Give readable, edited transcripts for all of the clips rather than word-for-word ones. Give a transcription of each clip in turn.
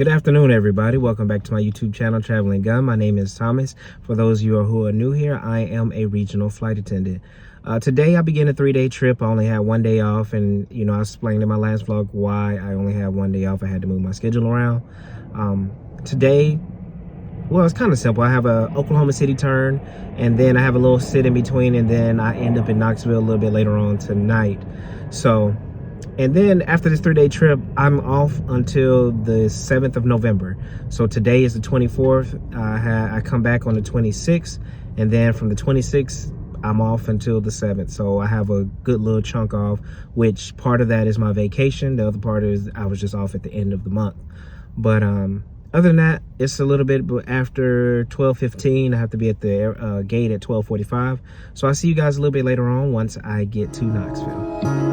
Good afternoon, everybody. Welcome back to my YouTube channel, Traveling Gun. My name is Thomas. For those of you who are new here, I am a regional flight attendant. Today, I begin a 3-day trip. I only had 1 day off, and I explained in my last vlog why I only had 1 day off. I had to move my schedule around. Today, well, it's kind of simple. I have a Oklahoma City turn, and then I have a little sit in between, and then I end up in Knoxville a little bit later on tonight. And then after this 3-day trip, I'm off until the 7th of November. So today is the 24th. I come back on the 26th, and then from the 26th, I'm off until the 7th. So I have a good little chunk off, which part of that is my vacation. The other part is I was just off at the end of the month. But other than that, it's a little bit after 12:15. I have to be at the gate at 12:45. So I'll see you guys a little bit later on once I get to Knoxville.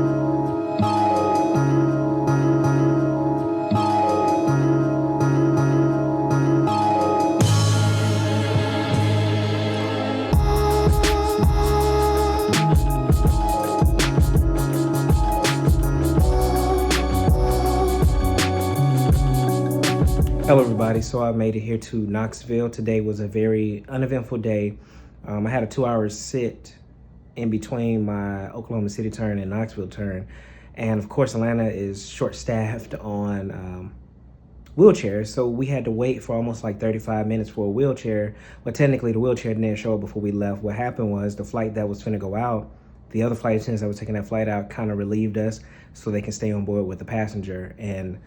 Hello everybody, so I made it here to Knoxville. Today was a very uneventful day. I had a 2-hour sit in between my Oklahoma City turn and Knoxville turn. And of course, Atlanta is short-staffed on wheelchairs. So we had to wait for almost like 35 minutes for a wheelchair. But technically the wheelchair didn't show up before we left. What happened was the flight that was finna go out, the other flight attendants that were taking that flight out kind of relieved us so they can stay on board with the passenger. And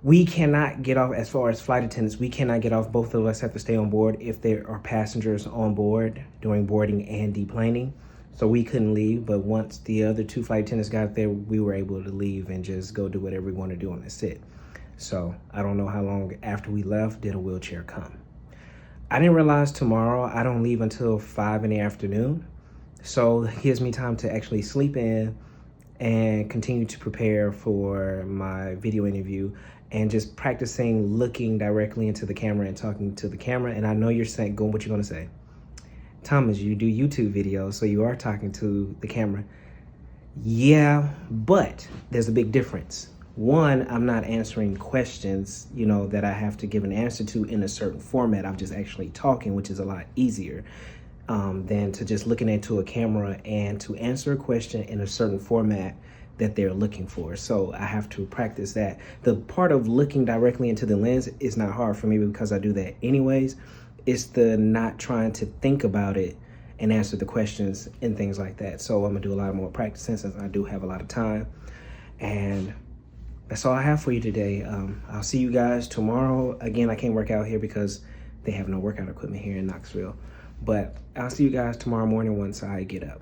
we cannot get off, as far as flight attendants, we cannot get off. Both of us have to stay on board if there are passengers on board during boarding and deplaning. So we couldn't leave, but once the other 2 flight attendants got there, we were able to leave and just go do whatever we want to do on the sit. So I don't know how long after we left did a wheelchair come. I didn't realize tomorrow I don't leave until 5 in the afternoon. So it gives me time to actually sleep in and continue to prepare for my video interview and just practicing looking directly into the camera and talking to the camera. And I know you're saying, what you gonna say? Thomas, you do YouTube videos, so you are talking to the camera. Yeah, but there's a big difference. One, I'm not answering questions, that I have to give an answer to in a certain format. I'm just actually talking, which is a lot easier than to just looking into a camera and to answer a question in a certain format that they're looking for. So I have to practice that. The part of looking directly into the lens is not hard for me because I do that anyways. It's the not trying to think about it and answer the questions and things like that. So I'm gonna do a lot more practicing since I do have a lot of time. And that's all I have for you today. I'll see you guys tomorrow. Again, I can't work out here because they have no workout equipment here in Knoxville. But I'll see you guys tomorrow morning once I get up.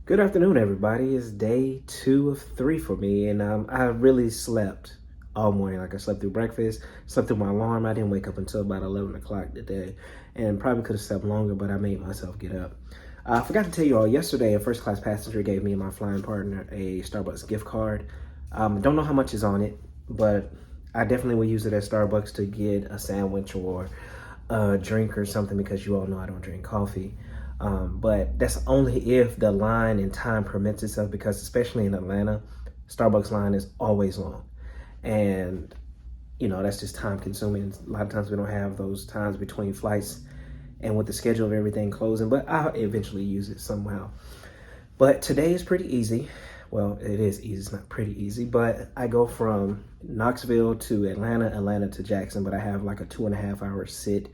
Good afternoon, everybody. It's day 2 of 3 for me, and I really slept all morning. Like I slept through breakfast, slept through my alarm. I didn't wake up until about 11 o'clock today, and probably could have slept longer, but I made myself get up. I forgot to tell you all, yesterday a first-class passenger gave me and my flying partner a Starbucks gift card. Don't know how much is on it, but I definitely will use it at Starbucks to get a sandwich or a drink or something, because you all know I don't drink coffee. But that's only if the line and time permits itself, because especially in Atlanta, Starbucks line is always long. And, that's just time consuming. A lot of times we don't have those times between flights and with the schedule of everything closing, but I'll eventually use it somehow. But today is pretty easy. Well, it is easy, it's not pretty easy, but I go from Knoxville to Atlanta to Jackson, but I have like a 2.5-hour sit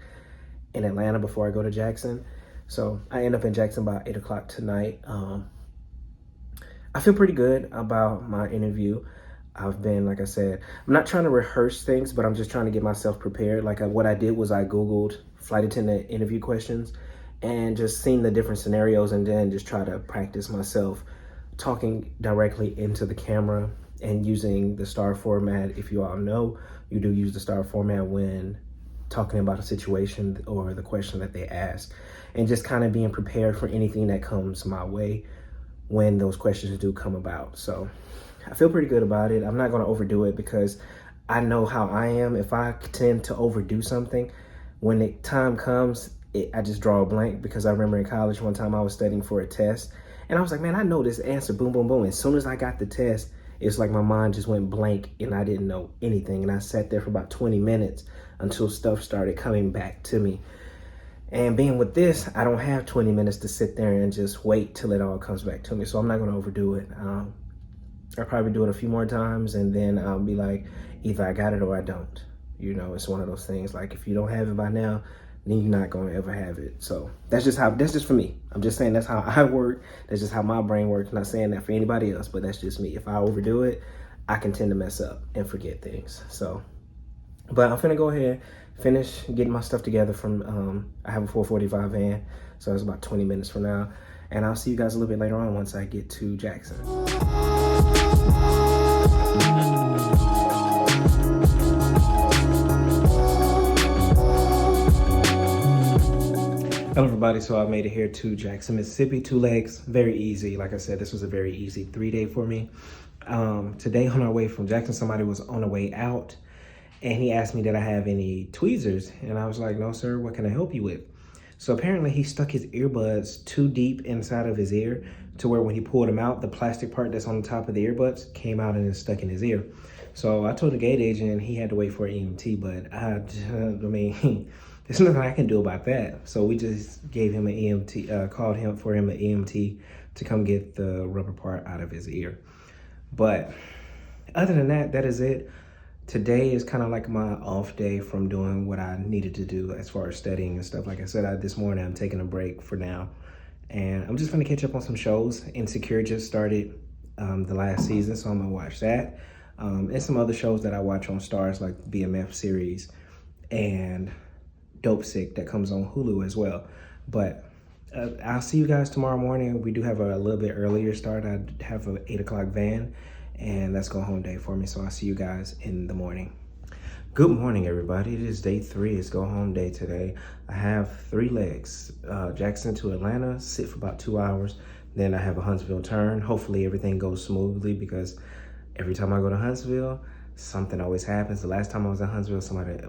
in Atlanta before I go to Jackson. So I end up in Jackson by 8 o'clock tonight. I feel pretty good about my interview. I've been, like I said, I'm not trying to rehearse things, but I'm just trying to get myself prepared. Like what I did was I Googled flight attendant interview questions and just seen the different scenarios, and then just try to practice myself talking directly into the camera and using the star format. If you all know, you do use the star format when talking about a situation or the question that they ask, and just kind of being prepared for anything that comes my way when those questions do come about. So I feel pretty good about it. I'm not going to overdo it because I know how I am. If I tend to overdo something, when the time comes, I just draw a blank, because I remember in college one time I was studying for a test and I was like, man, I know this answer, boom, boom, boom. As soon as I got the test, It's like my mind just went blank and I didn't know anything. And I sat there for about 20 minutes until stuff started coming back to me. And being with this, I don't have 20 minutes to sit there and just wait till it all comes back to me. So I'm not gonna overdo it. I'll probably do it a few more times and then I'll be like, either I got it or I don't. You know, it's one of those things, like if you don't have it by now, then you're not gonna ever have it. So that's just for me. I'm just saying that's how I work. That's just how my brain works. I'm not saying that for anybody else, but that's just me. If I overdo it, I can tend to mess up and forget things. So, but I'm finna go ahead, finish getting my stuff together from, I have a 445 van, so it's about 20 minutes from now. And I'll see you guys a little bit later on once I get to Jackson. Hello everybody, so I made it here to Jackson, Mississippi, 2 legs, very easy. Like I said, this was a very easy 3-day for me. Today on our way from Jackson, somebody was on the way out and he asked me did I have any tweezers? And I was like, no sir, what can I help you with? So apparently he stuck his earbuds too deep inside of his ear to where when he pulled them out, the plastic part that's on the top of the earbuds came out and is stuck in his ear. So I told the gate agent he had to wait for an EMT, but I mean, there's nothing I can do about that. So we just gave him an EMT, called him for him an EMT to come get the rubber part out of his ear. But other than that, that is it. Today is kind of like my off day from doing what I needed to do as far as studying and stuff. Like I said, this morning I'm taking a break for now. And I'm just gonna catch up on some shows. Insecure just started the last season, so I'm gonna watch that. And some other shows that I watch on Stars, like the BMF series and Dope Sick that comes on Hulu as well. But I'll see you guys tomorrow morning. We do have a little bit earlier start. I have an 8 o'clock van and that's go home day for me. So I'll see you guys in the morning. Good morning, everybody. It is day 3. It's go home day today. I have 3 legs, Jackson to Atlanta, sit for about 2 hours. Then I have a Huntsville turn. Hopefully everything goes smoothly because every time I go to Huntsville, something always happens. The last time I was in Huntsville,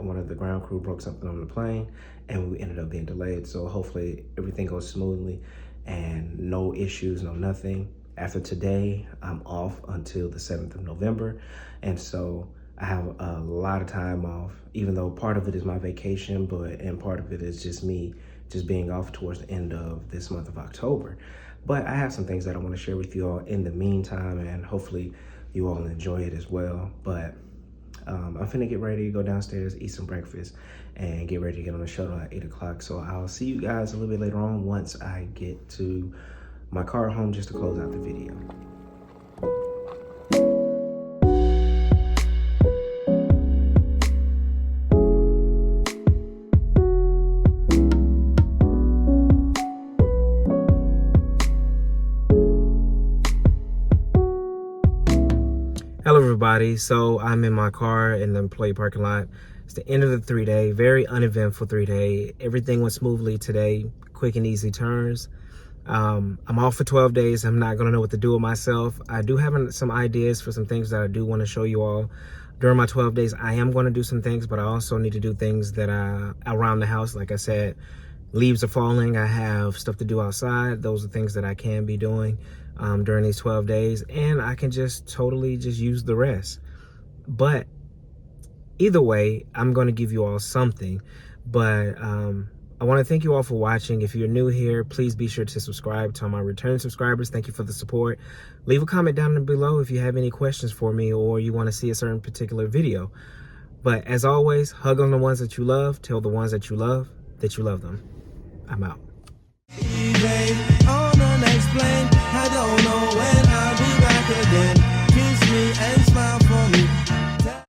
one of the ground crew broke something on the plane and we ended up being delayed. So hopefully everything goes smoothly and no issues, no nothing. After today, I'm off until the 7th of November. And so I have a lot of time off, even though part of it is my vacation, and part of it is just me just being off towards the end of this month of October. But I have some things that I want to share with you all in the meantime, and hopefully you all enjoy it as well. But I'm finna get ready to go downstairs, eat some breakfast, and get ready to get on the shuttle at 8 o'clock. So I'll see you guys a little bit later on once I get to my car home just to close out the video. Hello everybody, so I'm in my car in the employee parking lot. It's the end of the 3-day, very uneventful 3-day. Everything went smoothly today, quick and easy turns. I'm off for 12 days. I'm not gonna know what to do with myself. I do have some ideas for some things that I do wanna show you all. During my 12 days, I am gonna do some things, but I also need to do things that around the house. Like I said, leaves are falling. I have stuff to do outside. Those are things that I can be doing during these 12 days, and I can just totally just use the rest. But either way, I'm gonna give you all something. But I want to thank you all for watching. If you're new here, please be sure to subscribe. To my returning subscribers, thank you for the support. Leave a comment down below if you have any questions for me or you want to see a certain particular video. But as always, hug on the ones that you love. Tell the ones that you love them. I'm out.